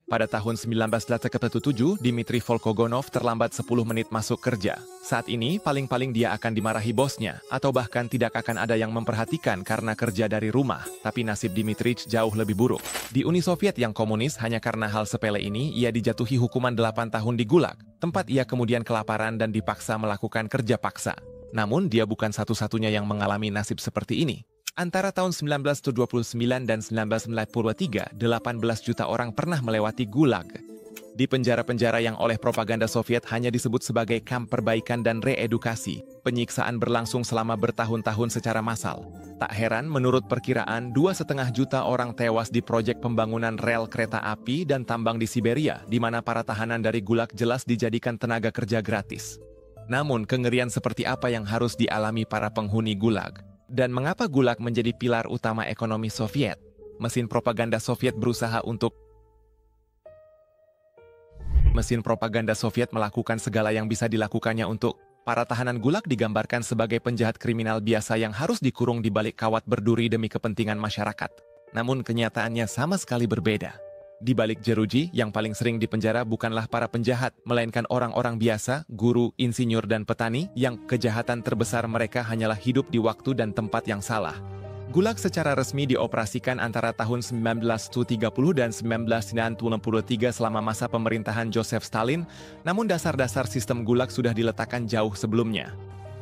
Pada tahun 1987, Dmitry Volkogonov terlambat 10 menit masuk kerja. Saat ini, paling-paling dia akan dimarahi bosnya, atau bahkan tidak akan ada yang memperhatikan karena kerja dari rumah. Tapi nasib Dmitry jauh lebih buruk. Di Uni Soviet yang komunis, hanya karena hal sepele ini, ia dijatuhi hukuman 8 tahun di Gulag, tempat ia kemudian kelaparan dan dipaksa melakukan kerja paksa. Namun, dia bukan satu-satunya yang mengalami nasib seperti ini. Antara tahun 1929 dan 1993, 18 juta orang pernah melewati Gulag. Di penjara-penjara yang oleh propaganda Soviet hanya disebut sebagai kamp perbaikan dan reedukasi, penyiksaan berlangsung selama bertahun-tahun secara massal. Tak heran, menurut perkiraan, 2,5 juta orang tewas di proyek pembangunan rel kereta api dan tambang di Siberia, di mana para tahanan dari Gulag jelas dijadikan tenaga kerja gratis. Namun, kengerian seperti apa yang harus dialami para penghuni Gulag? Dan mengapa Gulag menjadi pilar utama ekonomi Soviet? Mesin propaganda Soviet melakukan segala yang bisa dilakukannya untuk para tahanan Gulag digambarkan sebagai penjahat kriminal biasa yang harus dikurung di balik kawat berduri demi kepentingan masyarakat. Namun kenyataannya sama sekali berbeda. Di balik jeruji, yang paling sering dipenjara bukanlah para penjahat, melainkan orang-orang biasa, guru, insinyur, dan petani, yang kejahatan terbesar mereka hanyalah hidup di waktu dan tempat yang salah. Gulag secara resmi dioperasikan antara tahun 1930 dan 1993 selama masa pemerintahan Joseph Stalin, namun dasar-dasar sistem Gulag sudah diletakkan jauh sebelumnya.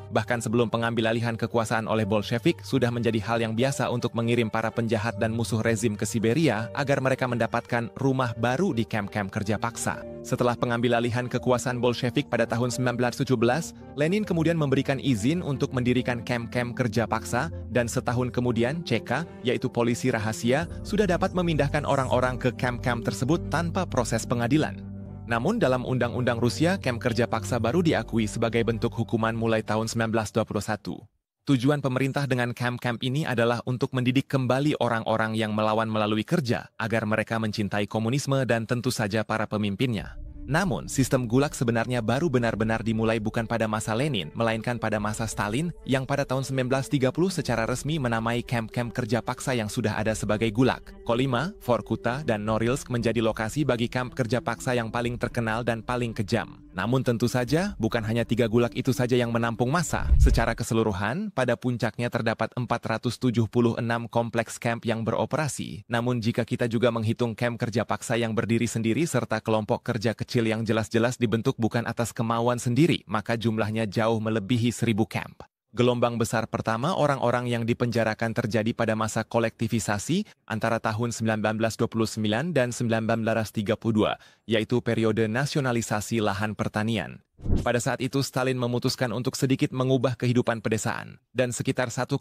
Bahkan sebelum pengambilalihan kekuasaan oleh Bolshevik, sudah menjadi hal yang biasa untuk mengirim para penjahat dan musuh rezim ke Siberia agar mereka mendapatkan rumah baru di kamp-kamp kerja paksa. Setelah pengambilalihan kekuasaan Bolshevik pada tahun 1917, Lenin kemudian memberikan izin untuk mendirikan kamp-kamp kerja paksa, dan setahun kemudian CK, yaitu polisi rahasia, sudah dapat memindahkan orang-orang ke kamp-kamp tersebut tanpa proses pengadilan. Namun dalam Undang-Undang Rusia, kamp kerja paksa baru diakui sebagai bentuk hukuman mulai tahun 1921. Tujuan pemerintah dengan kamp-kamp ini adalah untuk mendidik kembali orang-orang yang melawan melalui kerja, agar mereka mencintai komunisme dan tentu saja para pemimpinnya. Namun, sistem Gulag sebenarnya baru benar-benar dimulai bukan pada masa Lenin, melainkan pada masa Stalin, yang pada tahun 1930 secara resmi menamai kamp-kamp kerja paksa yang sudah ada sebagai Gulag. Kolyma, Vorkuta, dan Norilsk menjadi lokasi bagi kamp kerja paksa yang paling terkenal dan paling kejam. Namun tentu saja, bukan hanya 3 Gulag itu saja yang menampung massa. Secara keseluruhan, pada puncaknya terdapat 476 kompleks kamp yang beroperasi. Namun jika kita juga menghitung kamp kerja paksa yang berdiri sendiri serta kelompok kerja kecil yang jelas-jelas dibentuk bukan atas kemauan sendiri, maka jumlahnya jauh melebihi 1000 kamp. Gelombang besar pertama orang-orang yang dipenjarakan terjadi pada masa kolektivisasi antara tahun 1929 dan 1932, yaitu periode nasionalisasi lahan pertanian. Pada saat itu Stalin memutuskan untuk sedikit mengubah kehidupan pedesaan, dan sekitar 1,8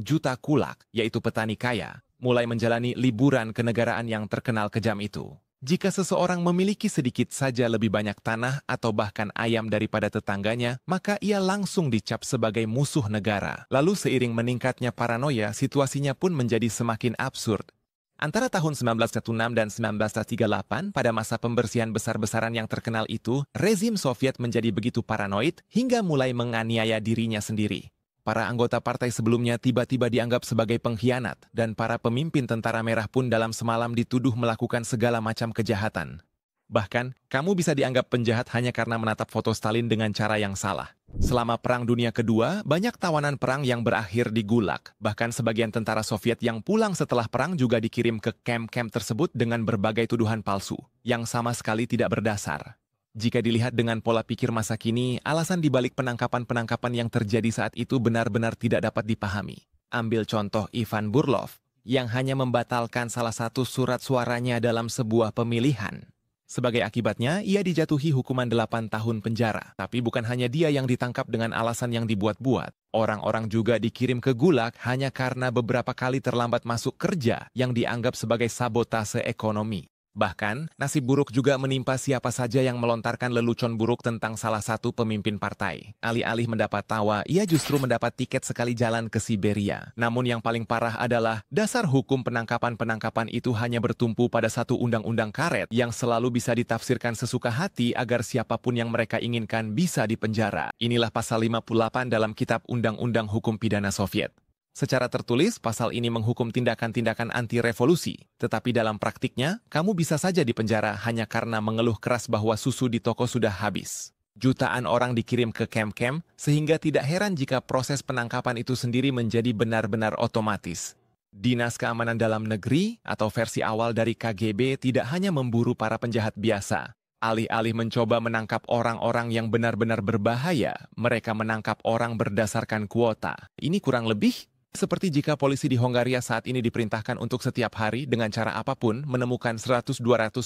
juta kulak, yaitu petani kaya, mulai menjalani liburan kenegaraan yang terkenal kejam itu. Jika seseorang memiliki sedikit saja lebih banyak tanah atau bahkan ayam daripada tetangganya, maka ia langsung dicap sebagai musuh negara. Lalu seiring meningkatnya paranoia, situasinya pun menjadi semakin absurd. Antara tahun 1916 dan 1938, pada masa pembersihan besar-besaran yang terkenal itu, rezim Soviet menjadi begitu paranoid hingga mulai menganiaya dirinya sendiri. Para anggota partai sebelumnya tiba-tiba dianggap sebagai pengkhianat, dan para pemimpin tentara merah pun dalam semalam dituduh melakukan segala macam kejahatan. Bahkan, kamu bisa dianggap penjahat hanya karena menatap foto Stalin dengan cara yang salah. Selama Perang Dunia Kedua, banyak tawanan perang yang berakhir di Gulag. Bahkan sebagian tentara Soviet yang pulang setelah perang juga dikirim ke kamp-kamp tersebut dengan berbagai tuduhan palsu, yang sama sekali tidak berdasar. Jika dilihat dengan pola pikir masa kini, alasan dibalik penangkapan-penangkapan yang terjadi saat itu benar-benar tidak dapat dipahami. Ambil contoh Ivan Burlov, yang hanya membatalkan salah satu surat suaranya dalam sebuah pemilihan. Sebagai akibatnya, ia dijatuhi hukuman 8 tahun penjara. Tapi bukan hanya dia yang ditangkap dengan alasan yang dibuat-buat. Orang-orang juga dikirim ke Gulag hanya karena beberapa kali terlambat masuk kerja yang dianggap sebagai sabotase ekonomi. Bahkan, nasib buruk juga menimpa siapa saja yang melontarkan lelucon buruk tentang salah satu pemimpin partai. Alih-alih mendapat tawa, ia justru mendapat tiket sekali jalan ke Siberia. Namun yang paling parah adalah, dasar hukum penangkapan-penangkapan itu hanya bertumpu pada satu undang-undang karet yang selalu bisa ditafsirkan sesuka hati agar siapapun yang mereka inginkan bisa dipenjara. Inilah pasal 58 dalam Kitab Undang-Undang Hukum Pidana Soviet. Secara tertulis, pasal ini menghukum tindakan-tindakan anti-revolusi, tetapi dalam praktiknya, kamu bisa saja dipenjara hanya karena mengeluh keras bahwa susu di toko sudah habis. Jutaan orang dikirim ke kem-kem, sehingga tidak heran jika proses penangkapan itu sendiri menjadi benar-benar otomatis. Dinas Keamanan Dalam Negeri, atau versi awal dari KGB, tidak hanya memburu para penjahat biasa. Alih-alih mencoba menangkap orang-orang yang benar-benar berbahaya, mereka menangkap orang berdasarkan kuota. Ini kurang lebih seperti jika polisi di Hongaria saat ini diperintahkan untuk setiap hari dengan cara apapun menemukan 100-200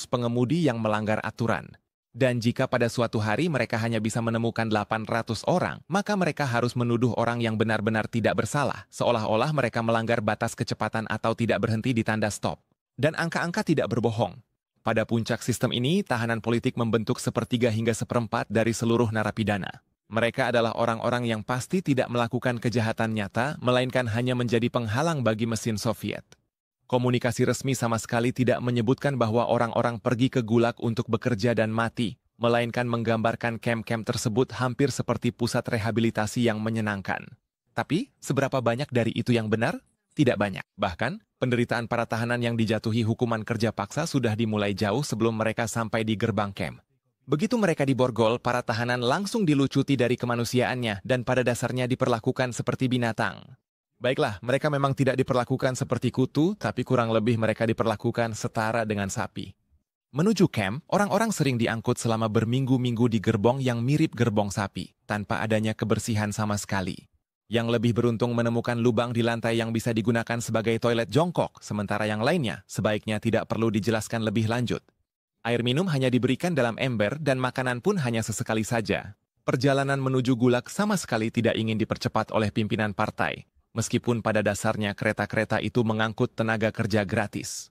pengemudi yang melanggar aturan. Dan jika pada suatu hari mereka hanya bisa menemukan 800 orang, maka mereka harus menuduh orang yang benar-benar tidak bersalah, seolah-olah mereka melanggar batas kecepatan atau tidak berhenti di tanda stop. Dan angka-angka tidak berbohong. Pada puncak sistem ini, tahanan politik membentuk 1/3 hingga 1/4 dari seluruh narapidana. Mereka adalah orang-orang yang pasti tidak melakukan kejahatan nyata, melainkan hanya menjadi penghalang bagi mesin Soviet. Komunikasi resmi sama sekali tidak menyebutkan bahwa orang-orang pergi ke Gulag untuk bekerja dan mati, melainkan menggambarkan kem-kem tersebut hampir seperti pusat rehabilitasi yang menyenangkan. Tapi, seberapa banyak dari itu yang benar? Tidak banyak. Bahkan, penderitaan para tahanan yang dijatuhi hukuman kerja paksa sudah dimulai jauh sebelum mereka sampai di gerbang kem. Begitu mereka diborgol, para tahanan langsung dilucuti dari kemanusiaannya dan pada dasarnya diperlakukan seperti binatang. Baiklah, mereka memang tidak diperlakukan seperti kutu, tapi kurang lebih mereka diperlakukan setara dengan sapi. Menuju kem, orang-orang sering diangkut selama berminggu-minggu di gerbong yang mirip gerbong sapi, tanpa adanya kebersihan sama sekali. Yang lebih beruntung menemukan lubang di lantai yang bisa digunakan sebagai toilet jongkok, sementara yang lainnya sebaiknya tidak perlu dijelaskan lebih lanjut. Air minum hanya diberikan dalam ember dan makanan pun hanya sesekali saja. Perjalanan menuju Gulag sama sekali tidak ingin dipercepat oleh pimpinan partai, meskipun pada dasarnya kereta-kereta itu mengangkut tenaga kerja gratis.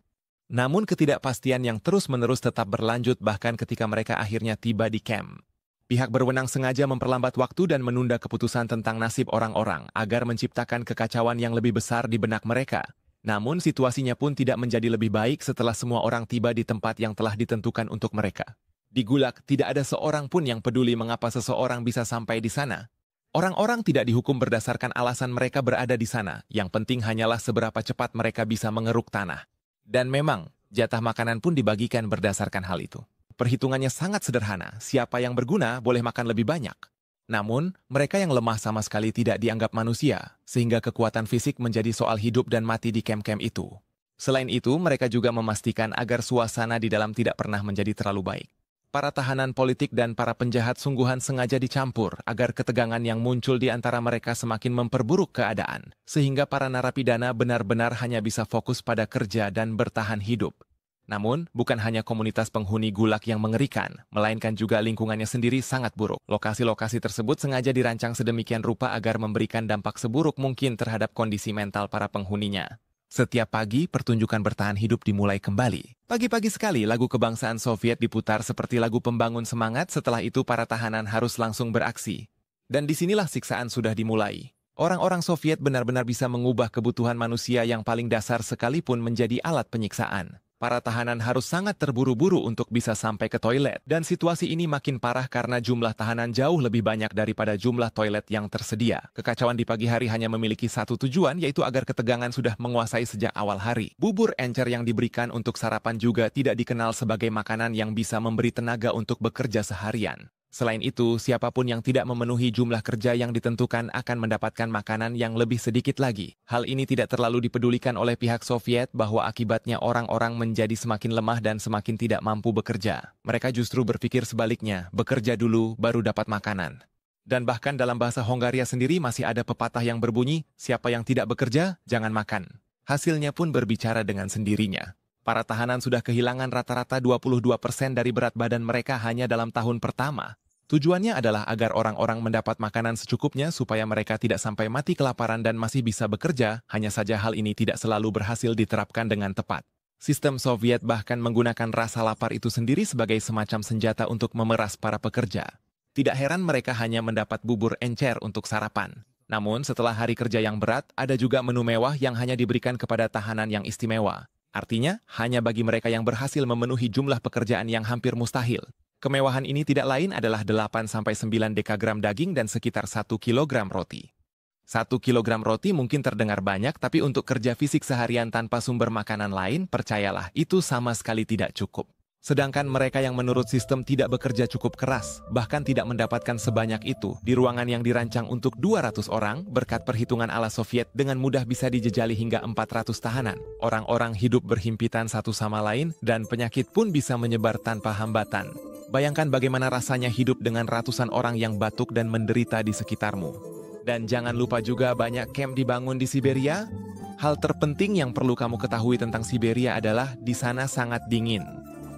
Namun ketidakpastian yang terus-menerus tetap berlanjut bahkan ketika mereka akhirnya tiba di kem. Pihak berwenang sengaja memperlambat waktu dan menunda keputusan tentang nasib orang-orang agar menciptakan kekacauan yang lebih besar di benak mereka. Namun situasinya pun tidak menjadi lebih baik setelah semua orang tiba di tempat yang telah ditentukan untuk mereka. Di Gulag tidak ada seorang pun yang peduli mengapa seseorang bisa sampai di sana. Orang-orang tidak dihukum berdasarkan alasan mereka berada di sana, yang penting hanyalah seberapa cepat mereka bisa mengeruk tanah. Dan memang, jatah makanan pun dibagikan berdasarkan hal itu. Perhitungannya sangat sederhana, siapa yang berguna boleh makan lebih banyak. Namun, mereka yang lemah sama sekali tidak dianggap manusia, sehingga kekuatan fisik menjadi soal hidup dan mati di kem-kem itu. Selain itu, mereka juga memastikan agar suasana di dalam tidak pernah menjadi terlalu baik. Para tahanan politik dan para penjahat sungguhan sengaja dicampur agar ketegangan yang muncul di antara mereka semakin memperburuk keadaan, sehingga para narapidana benar-benar hanya bisa fokus pada kerja dan bertahan hidup. Namun, bukan hanya komunitas penghuni Gulag yang mengerikan, melainkan juga lingkungannya sendiri sangat buruk. Lokasi-lokasi tersebut sengaja dirancang sedemikian rupa agar memberikan dampak seburuk mungkin terhadap kondisi mental para penghuninya. Setiap pagi, pertunjukan bertahan hidup dimulai kembali. Pagi-pagi sekali, lagu kebangsaan Soviet diputar seperti lagu pembangun semangat, setelah itu para tahanan harus langsung beraksi. Dan disinilah siksaan sudah dimulai. Orang-orang Soviet benar-benar bisa mengubah kebutuhan manusia yang paling dasar sekalipun menjadi alat penyiksaan. Para tahanan harus sangat terburu-buru untuk bisa sampai ke toilet, dan situasi ini makin parah karena jumlah tahanan jauh lebih banyak daripada jumlah toilet yang tersedia. Kekacauan di pagi hari hanya memiliki satu tujuan, yaitu agar ketegangan sudah menguasai sejak awal hari. Bubur encer yang diberikan untuk sarapan juga tidak dikenal sebagai makanan yang bisa memberi tenaga untuk bekerja seharian. Selain itu, siapapun yang tidak memenuhi jumlah kerja yang ditentukan akan mendapatkan makanan yang lebih sedikit lagi. Hal ini tidak terlalu dipedulikan oleh pihak Soviet bahwa akibatnya orang-orang menjadi semakin lemah dan semakin tidak mampu bekerja. Mereka justru berpikir sebaliknya, bekerja dulu baru dapat makanan. Dan bahkan dalam bahasa Hongaria sendiri masih ada pepatah yang berbunyi, siapa yang tidak bekerja, jangan makan. Hasilnya pun berbicara dengan sendirinya. Para tahanan sudah kehilangan rata-rata 22% dari berat badan mereka hanya dalam tahun pertama. Tujuannya adalah agar orang-orang mendapat makanan secukupnya supaya mereka tidak sampai mati kelaparan dan masih bisa bekerja, hanya saja hal ini tidak selalu berhasil diterapkan dengan tepat. Sistem Soviet bahkan menggunakan rasa lapar itu sendiri sebagai semacam senjata untuk memeras para pekerja. Tidak heran mereka hanya mendapat bubur encer untuk sarapan. Namun setelah hari kerja yang berat, ada juga menu mewah yang hanya diberikan kepada tahanan yang istimewa. Artinya, hanya bagi mereka yang berhasil memenuhi jumlah pekerjaan yang hampir mustahil. Kemewahan ini tidak lain adalah 8-9 dekagram daging dan sekitar 1 kilogram roti. 1 kilogram roti mungkin terdengar banyak, tapi untuk kerja fisik seharian tanpa sumber makanan lain, percayalah, itu sama sekali tidak cukup. Sedangkan mereka yang menurut sistem tidak bekerja cukup keras, bahkan tidak mendapatkan sebanyak itu, di ruangan yang dirancang untuk 200 orang, berkat perhitungan ala Soviet dengan mudah bisa dijejali hingga 400 tahanan. Orang-orang hidup berhimpitan satu sama lain, dan penyakit pun bisa menyebar tanpa hambatan. Bayangkan bagaimana rasanya hidup dengan ratusan orang yang batuk dan menderita di sekitarmu. Dan jangan lupa juga banyak camp dibangun di Siberia. Hal terpenting yang perlu kamu ketahui tentang Siberia adalah di sana sangat dingin.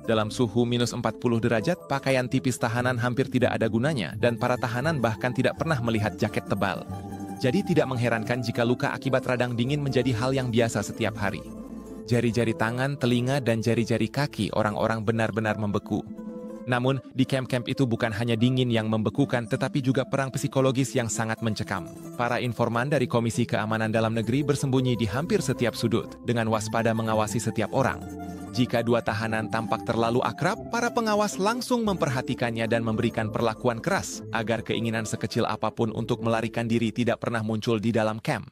Dalam suhu minus 40 derajat, pakaian tipis tahanan hampir tidak ada gunanya dan para tahanan bahkan tidak pernah melihat jaket tebal. Jadi tidak mengherankan jika luka akibat radang dingin menjadi hal yang biasa setiap hari. Jari-jari tangan, telinga, dan jari-jari kaki orang-orang benar-benar membeku. Namun, di camp-camp itu bukan hanya dingin yang membekukan, tetapi juga perang psikologis yang sangat mencekam. Para informan dari Komisi Keamanan Dalam Negeri bersembunyi di hampir setiap sudut, dengan waspada mengawasi setiap orang. Jika dua tahanan tampak terlalu akrab, para pengawas langsung memperhatikannya dan memberikan perlakuan keras, agar keinginan sekecil apapun untuk melarikan diri tidak pernah muncul di dalam camp.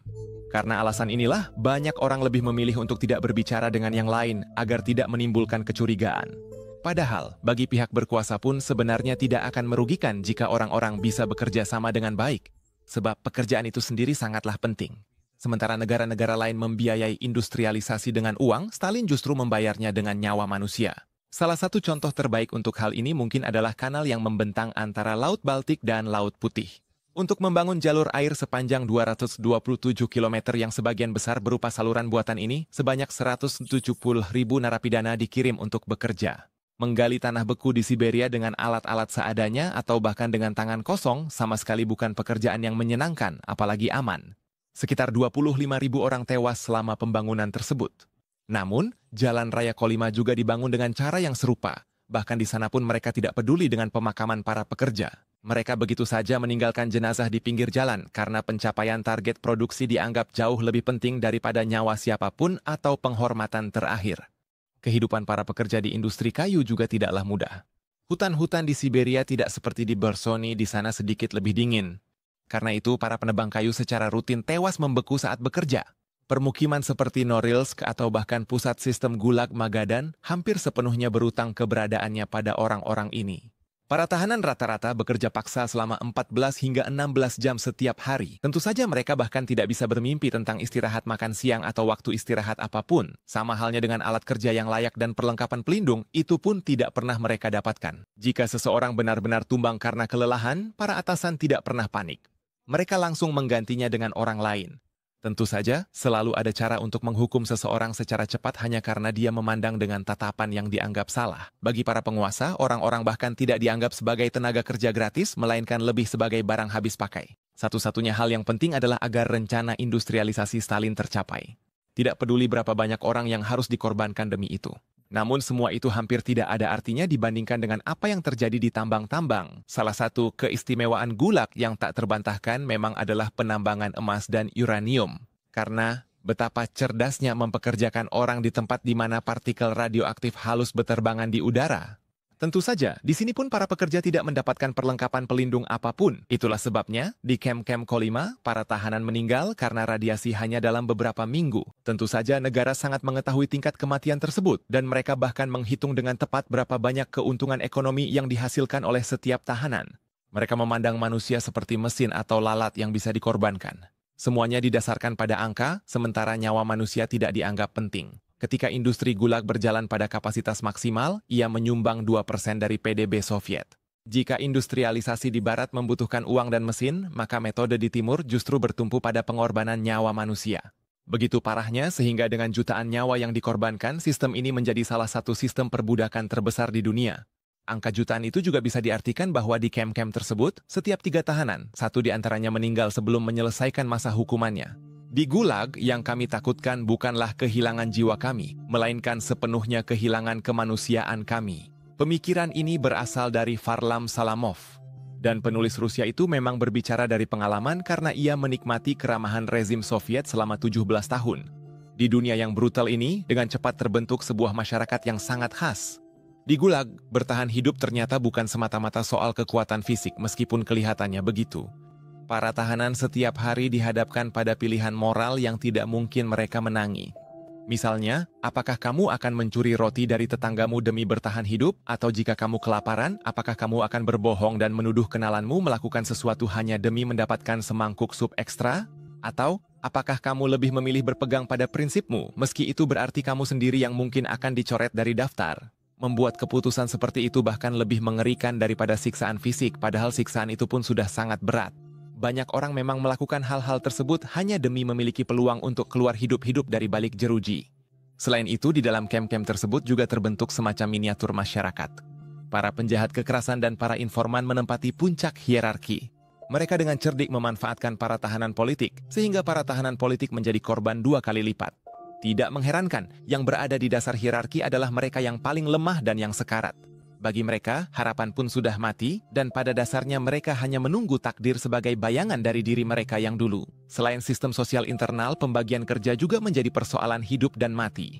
Karena alasan inilah, banyak orang lebih memilih untuk tidak berbicara dengan yang lain, agar tidak menimbulkan kecurigaan. Padahal, bagi pihak berkuasa pun sebenarnya tidak akan merugikan jika orang-orang bisa bekerja sama dengan baik. Sebab pekerjaan itu sendiri sangatlah penting. Sementara negara-negara lain membiayai industrialisasi dengan uang, Stalin justru membayarnya dengan nyawa manusia. Salah satu contoh terbaik untuk hal ini mungkin adalah kanal yang membentang antara Laut Baltik dan Laut Putih. Untuk membangun jalur air sepanjang 227 km yang sebagian besar berupa saluran buatan ini, sebanyak 170.000 narapidana dikirim untuk bekerja. Menggali tanah beku di Siberia dengan alat-alat seadanya atau bahkan dengan tangan kosong sama sekali bukan pekerjaan yang menyenangkan, apalagi aman. Sekitar 25.000 orang tewas selama pembangunan tersebut. Namun, Jalan Raya Kolyma juga dibangun dengan cara yang serupa. Bahkan di sana pun mereka tidak peduli dengan pemakaman para pekerja. Mereka begitu saja meninggalkan jenazah di pinggir jalan karena pencapaian target produksi dianggap jauh lebih penting daripada nyawa siapapun atau penghormatan terakhir. Kehidupan para pekerja di industri kayu juga tidaklah mudah. Hutan-hutan di Siberia tidak seperti di Bersoni, di sana sedikit lebih dingin. Karena itu, para penebang kayu secara rutin tewas membeku saat bekerja. Permukiman seperti Norilsk atau bahkan pusat sistem Gulag Magadan hampir sepenuhnya berutang keberadaannya pada orang-orang ini. Para tahanan rata-rata bekerja paksa selama 14 hingga 16 jam setiap hari. Tentu saja mereka bahkan tidak bisa bermimpi tentang istirahat makan siang atau waktu istirahat apapun. Sama halnya dengan alat kerja yang layak dan perlengkapan pelindung, itu pun tidak pernah mereka dapatkan. Jika seseorang benar-benar tumbang karena kelelahan, para atasan tidak pernah panik. Mereka langsung menggantinya dengan orang lain. Tentu saja, selalu ada cara untuk menghukum seseorang secara cepat hanya karena dia memandang dengan tatapan yang dianggap salah. Bagi para penguasa, orang-orang bahkan tidak dianggap sebagai tenaga kerja gratis, melainkan lebih sebagai barang habis pakai. Satu-satunya hal yang penting adalah agar rencana industrialisasi Stalin tercapai. Tidak peduli berapa banyak orang yang harus dikorbankan demi itu. Namun semua itu hampir tidak ada artinya dibandingkan dengan apa yang terjadi di tambang-tambang. Salah satu keistimewaan Gulag yang tak terbantahkan memang adalah penambangan emas dan uranium. Karena betapa cerdasnya mempekerjakan orang di tempat di mana partikel radioaktif halus beterbangan di udara. Tentu saja, di sini pun para pekerja tidak mendapatkan perlengkapan pelindung apapun. Itulah sebabnya, di camp-camp Kolyma, para tahanan meninggal karena radiasi hanya dalam beberapa minggu. Tentu saja negara sangat mengetahui tingkat kematian tersebut, dan mereka bahkan menghitung dengan tepat berapa banyak keuntungan ekonomi yang dihasilkan oleh setiap tahanan. Mereka memandang manusia seperti mesin atau lalat yang bisa dikorbankan. Semuanya didasarkan pada angka, sementara nyawa manusia tidak dianggap penting. Ketika industri Gulag berjalan pada kapasitas maksimal, ia menyumbang 2% dari PDB Soviet. Jika industrialisasi di barat membutuhkan uang dan mesin, maka metode di timur justru bertumpu pada pengorbanan nyawa manusia. Begitu parahnya sehingga dengan jutaan nyawa yang dikorbankan, sistem ini menjadi salah satu sistem perbudakan terbesar di dunia. Angka jutaan itu juga bisa diartikan bahwa di camp-camp tersebut, setiap 3 tahanan, 1 di antaranya meninggal sebelum menyelesaikan masa hukumannya. Di Gulag, yang kami takutkan bukanlah kehilangan jiwa kami, melainkan sepenuhnya kehilangan kemanusiaan kami. Pemikiran ini berasal dari Varlam Salamov. Dan penulis Rusia itu memang berbicara dari pengalaman karena ia menikmati keramahan rezim Soviet selama 17 tahun. Di dunia yang brutal ini, dengan cepat terbentuk sebuah masyarakat yang sangat khas. Di Gulag, bertahan hidup ternyata bukan semata-mata soal kekuatan fisik meskipun kelihatannya begitu. Para tahanan setiap hari dihadapkan pada pilihan moral yang tidak mungkin mereka menangi. Misalnya, apakah kamu akan mencuri roti dari tetanggamu demi bertahan hidup? Atau jika kamu kelaparan, apakah kamu akan berbohong dan menuduh kenalanmu melakukan sesuatu hanya demi mendapatkan semangkuk sup ekstra? Atau, apakah kamu lebih memilih berpegang pada prinsipmu, meski itu berarti kamu sendiri yang mungkin akan dicoret dari daftar? Membuat keputusan seperti itu bahkan lebih mengerikan daripada siksaan fisik, padahal siksaan itu pun sudah sangat berat. Banyak orang memang melakukan hal-hal tersebut hanya demi memiliki peluang untuk keluar hidup-hidup dari balik jeruji. Selain itu, di dalam kem-kem tersebut juga terbentuk semacam miniatur masyarakat. Para penjahat kekerasan dan para informan menempati puncak hierarki. Mereka dengan cerdik memanfaatkan para tahanan politik, sehingga para tahanan politik menjadi korban 2 kali lipat. Tidak mengherankan, yang berada di dasar hierarki adalah mereka yang paling lemah dan yang sekarat. Bagi mereka, harapan pun sudah mati, dan pada dasarnya mereka hanya menunggu takdir sebagai bayangan dari diri mereka yang dulu. Selain sistem sosial internal, pembagian kerja juga menjadi persoalan hidup dan mati.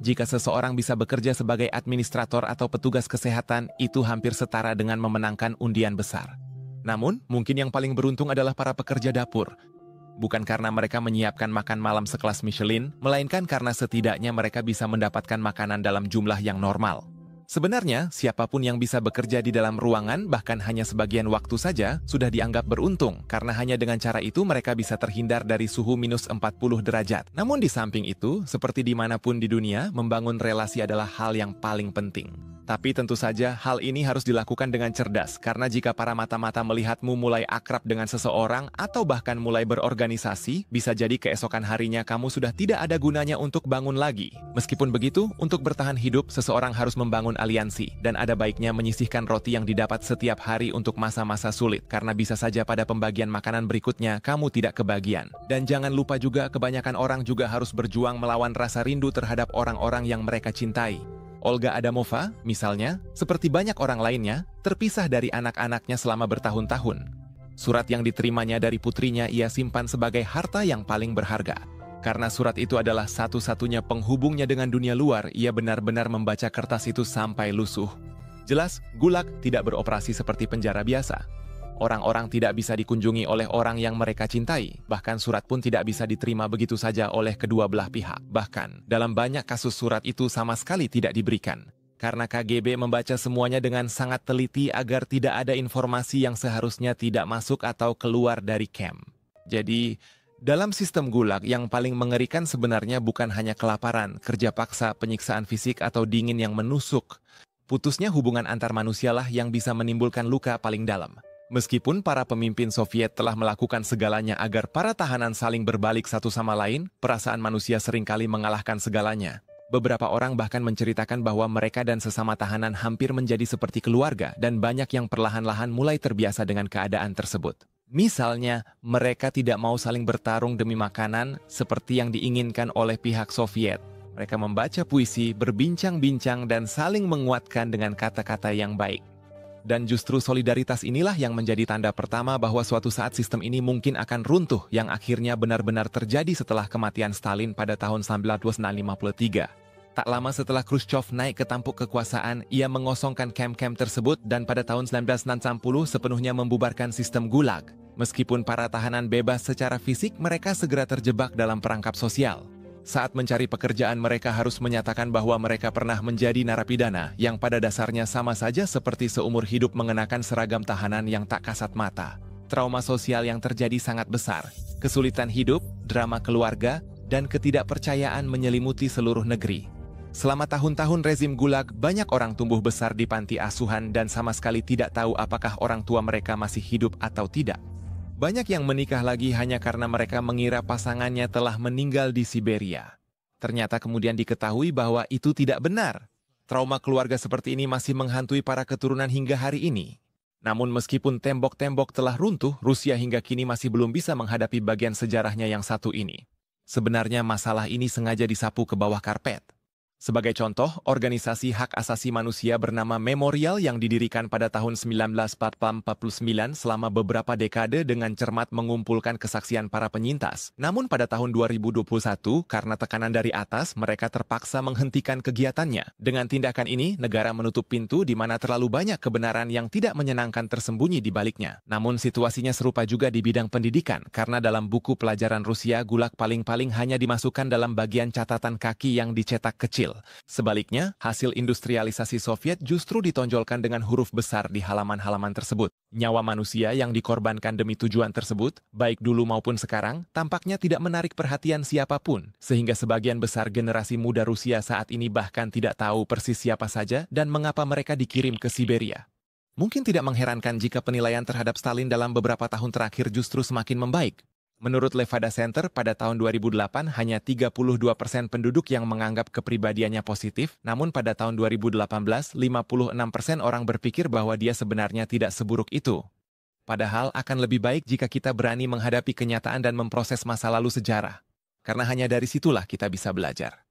Jika seseorang bisa bekerja sebagai administrator atau petugas kesehatan, itu hampir setara dengan memenangkan undian besar. Namun, mungkin yang paling beruntung adalah para pekerja dapur. Bukan karena mereka menyiapkan makan malam sekelas Michelin, melainkan karena setidaknya mereka bisa mendapatkan makanan dalam jumlah yang normal. Sebenarnya, siapapun yang bisa bekerja di dalam ruangan, bahkan hanya sebagian waktu saja, sudah dianggap beruntung, karena hanya dengan cara itu mereka bisa terhindar dari suhu minus 40 derajat. Namun di samping itu, seperti dimanapun di dunia, membangun relasi adalah hal yang paling penting. Tapi tentu saja hal ini harus dilakukan dengan cerdas, karena jika para mata-mata melihatmu mulai akrab dengan seseorang atau bahkan mulai berorganisasi, bisa jadi keesokan harinya kamu sudah tidak ada gunanya untuk bangun lagi. Meskipun begitu, untuk bertahan hidup, seseorang harus membangun aliansi, dan ada baiknya menyisihkan roti yang didapat setiap hari untuk masa-masa sulit, karena bisa saja pada pembagian makanan berikutnya kamu tidak kebagian. Dan jangan lupa juga, kebanyakan orang juga harus berjuang melawan rasa rindu terhadap orang-orang yang mereka cintai. Olga Adamova, misalnya, seperti banyak orang lainnya, terpisah dari anak-anaknya selama bertahun-tahun. Surat yang diterimanya dari putrinya ia simpan sebagai harta yang paling berharga. Karena surat itu adalah satu-satunya penghubungnya dengan dunia luar, ia benar-benar membaca kertas itu sampai lusuh. Jelas, Gulag tidak beroperasi seperti penjara biasa. Orang-orang tidak bisa dikunjungi oleh orang yang mereka cintai, bahkan surat pun tidak bisa diterima begitu saja oleh kedua belah pihak. Bahkan, dalam banyak kasus surat itu sama sekali tidak diberikan. Karena KGB membaca semuanya dengan sangat teliti agar tidak ada informasi yang seharusnya tidak masuk atau keluar dari camp. Jadi, dalam sistem Gulag yang paling mengerikan sebenarnya bukan hanya kelaparan, kerja paksa, penyiksaan fisik atau dingin yang menusuk. Putusnya hubungan antar manusialah yang bisa menimbulkan luka paling dalam. Meskipun para pemimpin Soviet telah melakukan segalanya agar para tahanan saling berbalik satu sama lain, perasaan manusia seringkali mengalahkan segalanya. Beberapa orang bahkan menceritakan bahwa mereka dan sesama tahanan hampir menjadi seperti keluarga dan banyak yang perlahan-lahan mulai terbiasa dengan keadaan tersebut. Misalnya, mereka tidak mau saling bertarung demi makanan seperti yang diinginkan oleh pihak Soviet. Mereka membaca puisi, berbincang-bincang, dan saling menguatkan dengan kata-kata yang baik. Dan justru solidaritas inilah yang menjadi tanda pertama bahwa suatu saat sistem ini mungkin akan runtuh, yang akhirnya benar-benar terjadi setelah kematian Stalin pada tahun 1953. Tak lama setelah Khrushchev naik ke tampuk kekuasaan, ia mengosongkan camp-camp tersebut dan pada tahun 1960 sepenuhnya membubarkan sistem Gulag. Meskipun para tahanan bebas secara fisik, mereka segera terjebak dalam perangkap sosial. Saat mencari pekerjaan, mereka harus menyatakan bahwa mereka pernah menjadi narapidana, yang pada dasarnya sama saja seperti seumur hidup mengenakan seragam tahanan yang tak kasat mata. Trauma sosial yang terjadi sangat besar, kesulitan hidup, drama keluarga, dan ketidakpercayaan menyelimuti seluruh negeri. Selama tahun-tahun rezim Gulag, banyak orang tumbuh besar di panti asuhan dan sama sekali tidak tahu apakah orang tua mereka masih hidup atau tidak. Banyak yang menikah lagi hanya karena mereka mengira pasangannya telah meninggal di Siberia. Ternyata kemudian diketahui bahwa itu tidak benar. Trauma keluarga seperti ini masih menghantui para keturunan hingga hari ini. Namun meskipun tembok-tembok telah runtuh, Rusia hingga kini masih belum bisa menghadapi bagian sejarahnya yang satu ini. Sebenarnya masalah ini sengaja disapu ke bawah karpet. Sebagai contoh, organisasi hak asasi manusia bernama Memorial yang didirikan pada tahun 1949 selama beberapa dekade dengan cermat mengumpulkan kesaksian para penyintas. Namun pada tahun 2021, karena tekanan dari atas, mereka terpaksa menghentikan kegiatannya. Dengan tindakan ini, negara menutup pintu di mana terlalu banyak kebenaran yang tidak menyenangkan tersembunyi di baliknya. Namun situasinya serupa juga di bidang pendidikan, karena dalam buku pelajaran Rusia, gulag paling-paling hanya dimasukkan dalam bagian catatan kaki yang dicetak kecil. Sebaliknya, hasil industrialisasi Soviet justru ditonjolkan dengan huruf besar di halaman-halaman tersebut. Nyawa manusia yang dikorbankan demi tujuan tersebut, baik dulu maupun sekarang, tampaknya tidak menarik perhatian siapapun, sehingga sebagian besar generasi muda Rusia saat ini bahkan tidak tahu persis siapa saja dan mengapa mereka dikirim ke Siberia. Mungkin tidak mengherankan jika penilaian terhadap Stalin dalam beberapa tahun terakhir justru semakin membaik. Menurut Levada Center, pada tahun 2008 hanya 32% penduduk yang menganggap kepribadiannya positif, namun pada tahun 2018, 56% orang berpikir bahwa dia sebenarnya tidak seburuk itu. Padahal akan lebih baik jika kita berani menghadapi kenyataan dan memproses masa lalu sejarah. Karena hanya dari situlah kita bisa belajar.